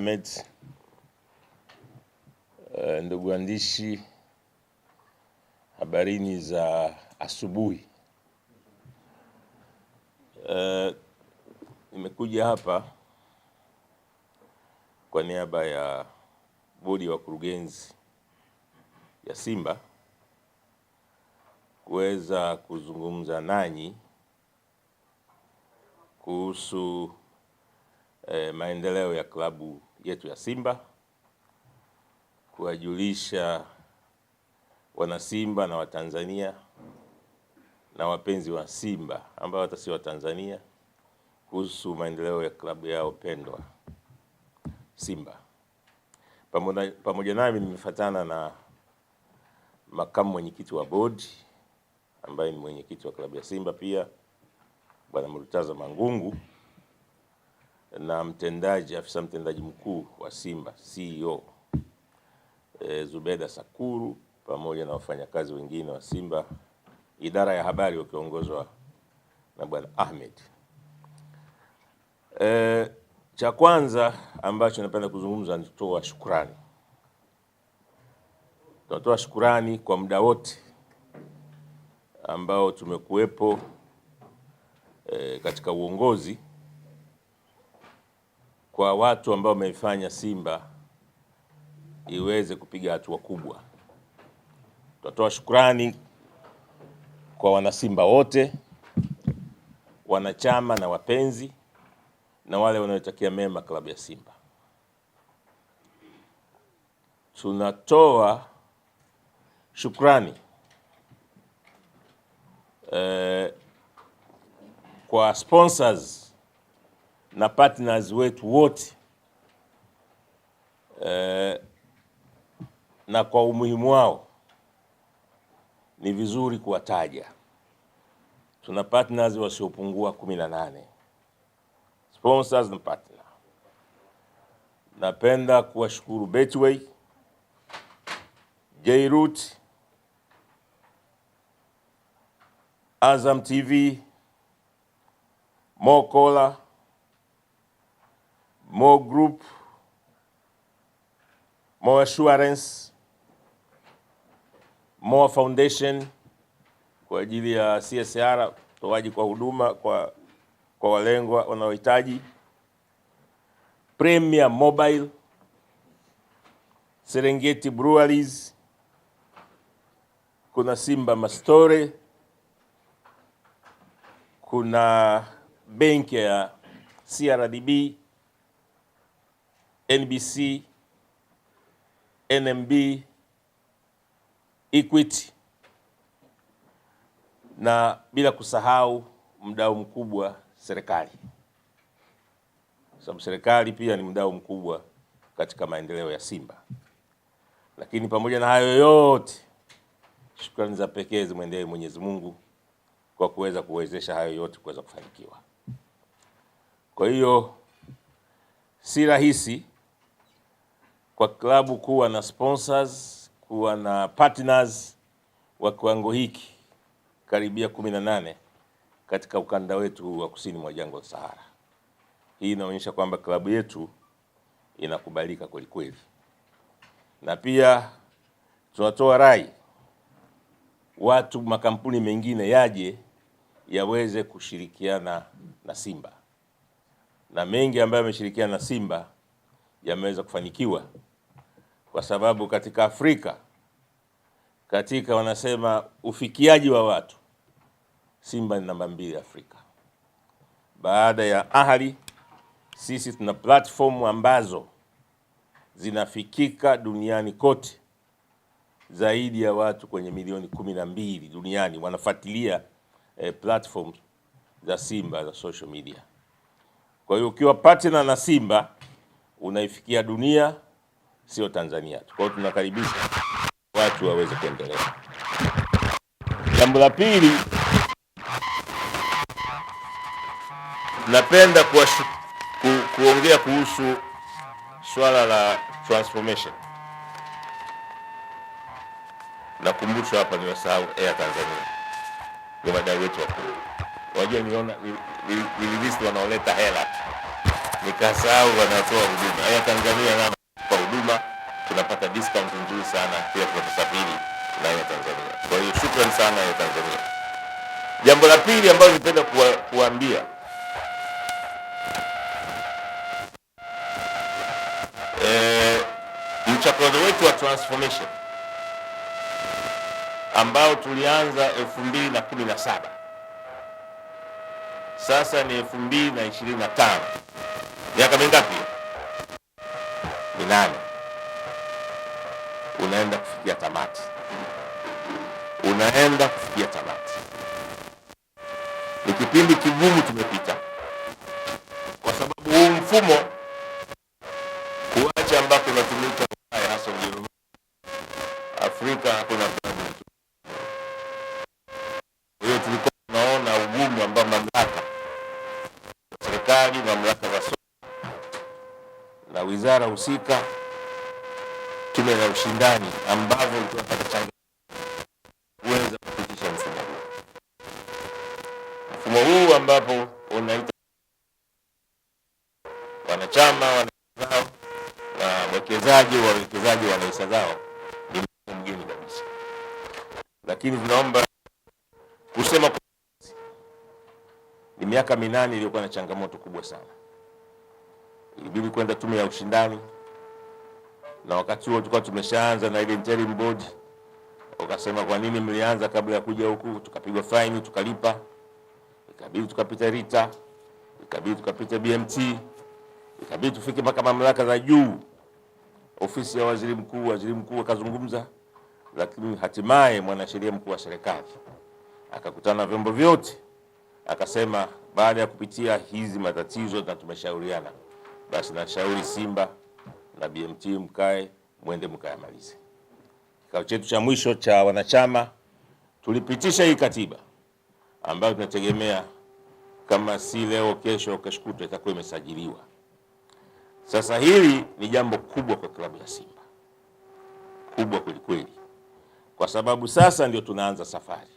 Ahmed, ndugu waandishi, habarini za asubuhi. Nimekuja hapa kwa niaba ya bodi ya wakurugenzi ya Simba kuweza kuzungumza nanyi kuhusu maendeleo ya klabu yetu ya Simba, kuwajulisha wanasimba na Watanzania na wapenzi wa Simba ambao hata si Watanzania kuhusu maendeleo ya klabu yao pendwa Simba. Pamoja nami nimefuatana na makamu mwenyekiti wa bodi ambaye ni mwenyekiti wa klabu ya Simba pia, Bwana Murtaza Mangungu, na afisa mtendaji mkuu wa Simba CEO Zubeda Sakuru, pamoja na wafanyakazi wengine wa Simba, idara ya habari wakiongozwa na Bwana Ahmed. Cha kwanza ambacho napenda kuzungumza ni kutoa shukrani. Tunatoa shukrani kwa muda wote ambao tumekuwepo katika uongozi, kwa watu ambao wameifanya Simba iweze kupiga hatua kubwa. Tunatoa shukrani kwa wanasimba wote, wanachama na wapenzi, na wale wanaotakia mema klabu ya Simba. Tunatoa shukrani kwa sponsors na partners wetu wote, na kwa umuhimu wao ni vizuri kuwataja. Tuna partners wasiopungua 18 sponsors na partner. Napenda kuwashukuru Betway, J-Root, Azam TV, Mo Cola, Mo Group, Mo Assurance, Mo Foundation kwa ajili ya CSR, utoaji kwa huduma kwa walengwa wanaohitaji, Premier Mobile, Serengeti Breweries, kuna Simba Mastore, kuna benki ya CRDB, NBC, NMB, Equity, na bila kusahau mdau mkubwa serikali, sababu serikali pia ni mdau mkubwa katika maendeleo ya Simba. Lakini pamoja na hayo yote, shukrani za pekee zimwendee Mwenyezi Mungu kwa kuweza kuwezesha hayo yote kuweza kufanikiwa. Kwa hiyo si rahisi kwa klabu kuwa na sponsors, kuwa na partners wa kiwango hiki karibia 18 katika ukanda wetu wa kusini mwa jangwa la Sahara. Hii inaonyesha kwamba klabu yetu inakubalika kweli kweli. Na pia tunatoa rai watu, makampuni mengine yaje yaweze kushirikiana na Simba, na mengi ambayo yameshirikiana na Simba yameweza kufanikiwa, kwa sababu katika Afrika, katika wanasema ufikiaji wa watu, Simba ni namba 2 Afrika. Baada ya Ahli, sisi tuna platform ambazo zinafikika duniani kote. Zaidi ya watu kwenye milioni 12 duniani wanafuatilia platform za Simba za social media. Kwa hiyo ukiwa partner na Simba unaifikia dunia, sio Tanzania tu. Kwa hiyo tunakaribisha watu waweze kuendelea. Jambo la pili, napenda kuongea kuhusu swala la transformation. Nakumbusha hapa, nimesahau Air Tanzania, ni wadau wetu wakuu. Wajua, niliona nililist wanaoleta hela nikasahau wanatoa huduma. Haya Tanzania na kwa huduma tunapata discount nzuri sana pia tunaposafiri na ya Tanzania. Kwa hiyo shukrani sana ya Tanzania. Jambo la pili ambalo nipenda kuambia mchakato wetu wa transformation ambao tulianza 2017 sasa ni 2025, miaka mingapi? 8. Unaenda kufikia tamati, Ni kipindi kigumu tumepita, kwa sababu huu mfumo kuacha ambako unatumika hasa Afrika hakuna. Kwa hiyo tulikuwa tunaona ugumu ambao mamlaka serikali, mamlaka za na wizara husika, tume la ushindani ambavyo tunapata changamoto kuweza kupitisha mfumo huu ambapo unaita wanachama wanao na wawekezaji wana hisa zao ni mgeni kabisa. Lakini tunaomba kusema ni miaka 8 iliyokuwa na changamoto kubwa sana. Ilibidi kwenda tume ya ushindani, na wakati huo tulikuwa tumeshaanza na ile interim board. Wakasema kwa nini mlianza kabla ya kuja huku? Tukapigwa fine, tukalipa. Ikabidi tukapita RITA, ikabidi tukapita BMT, ikabidi tufike mpaka mamlaka za juu, ofisi ya waziri mkuu akazungumza. Lakini hatimaye mwanasheria mkuu wa serikali akakutana na vyombo vyote, akasema baada ya kupitia hizi matatizo na tumeshauriana, basi nashauri Simba na BMT mwende mkayamalize. Kikao chetu cha mwisho cha wanachama tulipitisha hii katiba ambayo tunategemea kama si leo, kesho, kesho kutwa itakuwa imesajiliwa. Sasa hili ni jambo kubwa kwa klabu ya Simba, kubwa kweli, kwa sababu sasa ndio tunaanza safari.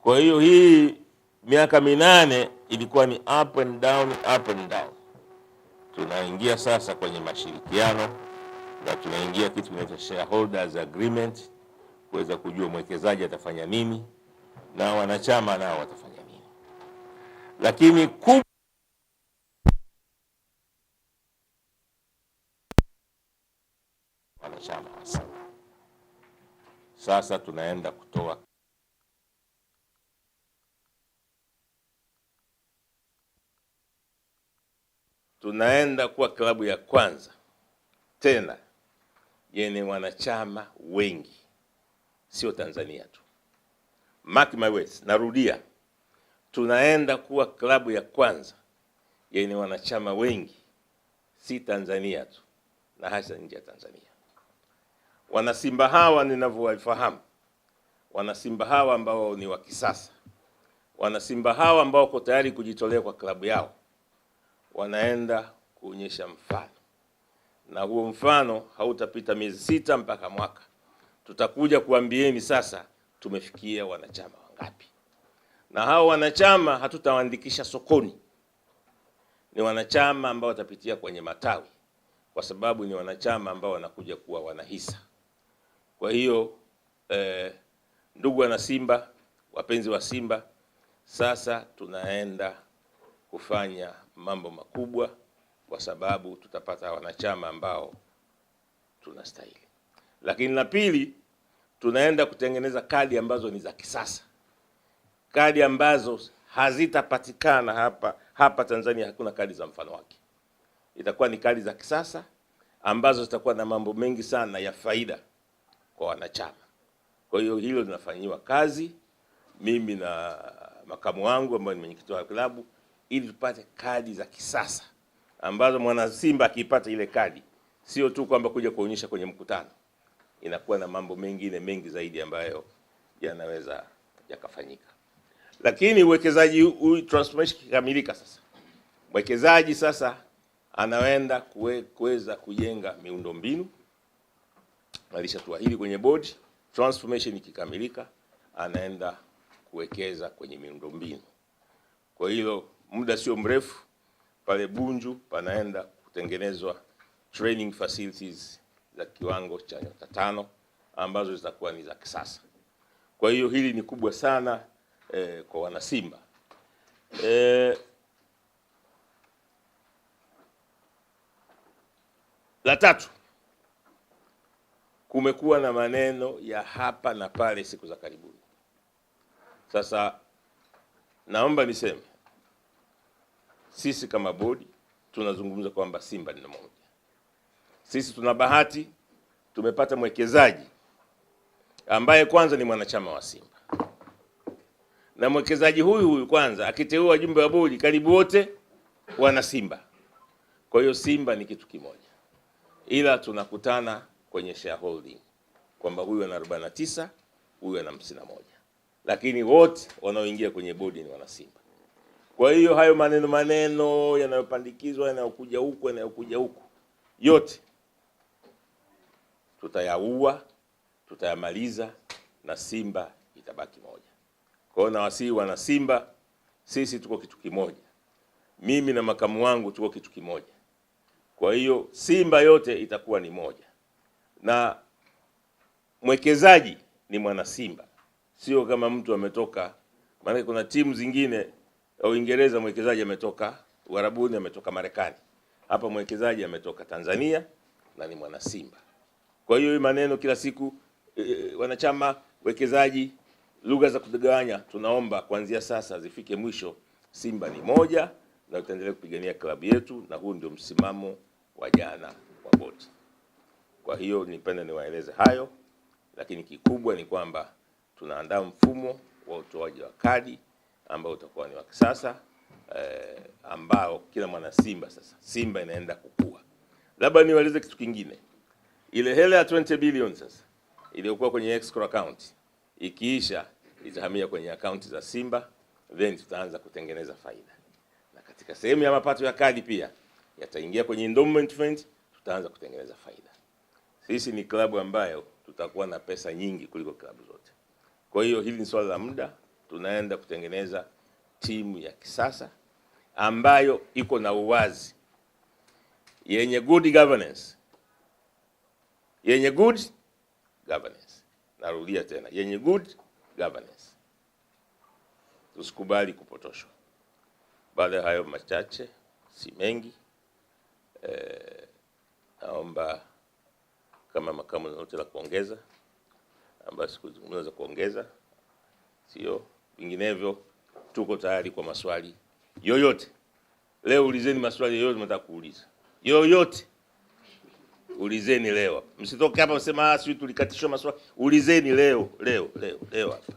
Kwa hiyo hii miaka 8 ilikuwa ni up and down. Tunaingia sasa kwenye mashirikiano na tunaingia kitu kinaitwa shareholders agreement, kuweza kujua mwekezaji atafanya nini na wanachama nao watafanya nini. Lakini wanachama sasa tunaenda kutoa tunaenda kuwa klabu ya kwanza tena yenye wanachama wengi, sio Tanzania tu. Mark my words, narudia, tunaenda kuwa klabu ya kwanza yenye wanachama wengi, si Tanzania tu na hasa nje ya Tanzania. Wanasimba hawa ninavyowafahamu, wanasimba hawa ambao ni wa kisasa, wanasimba hawa ambao wako tayari kujitolea kwa klabu yao, wanaenda kuonyesha mfano, na huo mfano hautapita miezi 6 mpaka mwaka. Tutakuja kuambieni sasa tumefikia wanachama wangapi, na hao wanachama hatutawaandikisha sokoni. Ni wanachama ambao watapitia kwenye matawi, kwa sababu ni wanachama ambao wanakuja kuwa wanahisa. Kwa hiyo ndugu wana Simba, wapenzi wa Simba, sasa tunaenda kufanya mambo makubwa, kwa sababu tutapata wanachama ambao tunastahili. Lakini la pili, tunaenda kutengeneza kadi ambazo ni za kisasa, kadi ambazo hazitapatikana hapa Tanzania. Hakuna kadi za mfano wake. Itakuwa ni kadi za kisasa ambazo zitakuwa na mambo mengi sana ya faida kwa wanachama. Kwa hiyo hilo linafanyiwa kazi, mimi na makamu wangu ambaye ni mwenyekiti wa klabu, ili tupate kadi za kisasa ambazo mwana Simba akipata ile kadi sio tu kwamba kuja kuonyesha kwenye mkutano, inakuwa na mambo mengine mengi zaidi ambayo yanaweza yakafanyika. Lakini uwekezaji transformation kikamilika, sasa mwekezaji sasa anaenda kuweza kujenga miundombinu. Alishatuahidi kwenye board, transformation ikikamilika anaenda kuwekeza kwenye miundombinu. Kwa hilo muda sio mrefu pale Bunju panaenda kutengenezwa training facilities za kiwango cha nyota 5 ambazo zitakuwa ni za kisasa. Kwa hiyo hili ni kubwa sana kwa wanasimba. La tatu, kumekuwa na maneno ya hapa na pale siku za karibuni. Sasa naomba niseme sisi kama bodi tunazungumza kwamba Simba ni moja. Sisi tuna bahati, tumepata mwekezaji ambaye kwanza ni mwanachama wa Simba, na mwekezaji huyu kwanza akiteua wajumbe wa bodi karibu wote wana Simba. Kwa hiyo Simba ni kitu kimoja, ila tunakutana kwenye shareholding kwamba huyu ana 49, huyu ana 51, lakini wote wanaoingia kwenye bodi ni wana Simba. Kwa hiyo hayo maneno yanayopandikizwa, yanayokuja huku yote tutayaua, tutayamaliza na Simba itabaki moja. Kwa hiyo nawasihi wana Simba, sisi tuko kitu kimoja. Mimi na makamu wangu tuko kitu kimoja. Kwa hiyo Simba yote itakuwa ni moja. Na mwekezaji ni mwana Simba. Sio kama mtu ametoka, maana kuna timu zingine Uingereza mwekezaji ametoka Uarabuni, ametoka Marekani. Hapa mwekezaji ametoka Tanzania na ni mwana Simba. Kwa hiyo maneno kila siku wanachama, wekezaji, lugha za kudanganya, tunaomba kuanzia sasa zifike mwisho. Simba ni moja na tutaendelea kupigania klabu yetu, na huu ndio msimamo wa jana wa bodi. Kwa hiyo nipenda niwaeleze hayo, lakini kikubwa ni kwamba tunaandaa mfumo wa utoaji wa kadi ambao utakuwa ni wa kisasa, ambao kila mwana Simba sasa, Simba inaenda kukua. Labda niwaeleze kitu kingine. Ile hela ya 20 billion sasa iliyokuwa kwenye escrow account ikiisha itahamia kwenye akaunti za Simba, then tutaanza kutengeneza faida. Na katika sehemu ya mapato ya kadi pia yataingia kwenye endowment fund, tutaanza kutengeneza faida. Sisi ni klabu ambayo tutakuwa na pesa nyingi kuliko klabu zote. Kwa hiyo hili ni swala la muda, tunaenda kutengeneza timu ya kisasa ambayo iko na uwazi, yenye good governance. Yenye good governance. Narudia tena, yenye good governance. Tusikubali kupotoshwa. Baada ya hayo machache, si mengi, naomba kama makamu yote la kuongeza, ambayo sikuzungumza kuongeza, sio vinginevyo, tuko tayari kwa maswali yoyote. Leo ulizeni maswali yoyote mtaka kuuliza. Yoyote ulizeni leo. Msitoke hapa msema sisi tulikatishwa maswali. Ulizeni leo hapa.